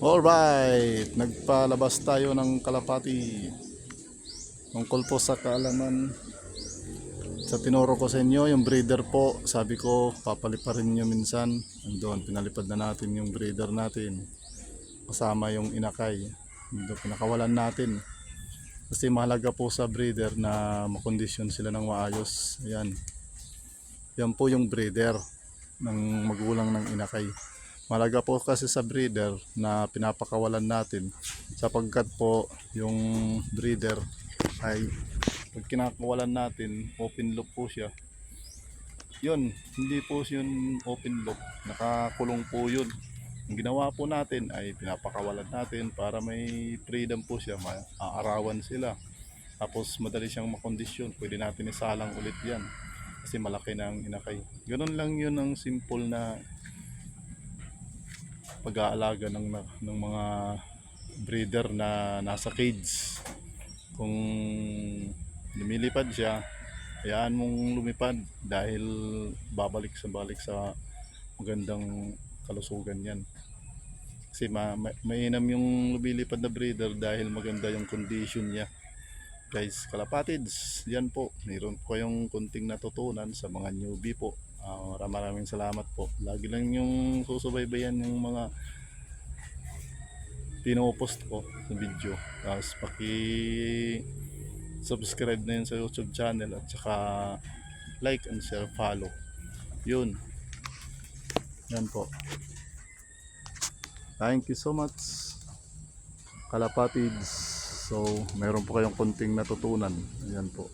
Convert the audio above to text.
Alright, nagpalabas tayo ng kalapati tungkol po sa kaalaman sa tinuro ko sa inyo, yung breeder po. Sabi ko papaliparin nyo minsan. Andun, pinalipad na natin yung breeder natin kasama yung inakay. Andun, pinakawalan natin kasi mahalaga po sa breeder na makondisyon sila ng maayos. Ayan, yan po yung breeder ng magulang ng inakay. Malaga po kasi sa breeder na pinapakawalan natin sapagkat po yung breeder ay pag kinakawalan natin, open loop po siya. Yun, hindi po yun open loop, nakakulong po yun. Ang ginawa po natin ay pinapakawalan natin para may freedom po siya, maaarawan sila. Tapos madali siyang makondisyon, pwede natin isalang ulit yan kasi malaki na ang inakay. Ganun lang yun ang simple na pag-aalaga ng mga breeder na nasa cage. Kung lumilipad siya, hayaan mong lumipad dahil balik sa magandang kalusugan yan. Kasi mainam yung lumilipad na breeder dahil maganda yung condition niya. Guys, kalapatids, yan po, mayroon po kayong kunting natutunan sa mga newbie po. Maraming salamat po. Lagi lang yung susubaybayan yung mga pinopost ko sa video. Tapos subscribe na yun sa YouTube channel at saka like and share, follow. Yun. Yan po. Thank you so much, kalapatids. So, meron po kayong kunting natutunan. Yan po.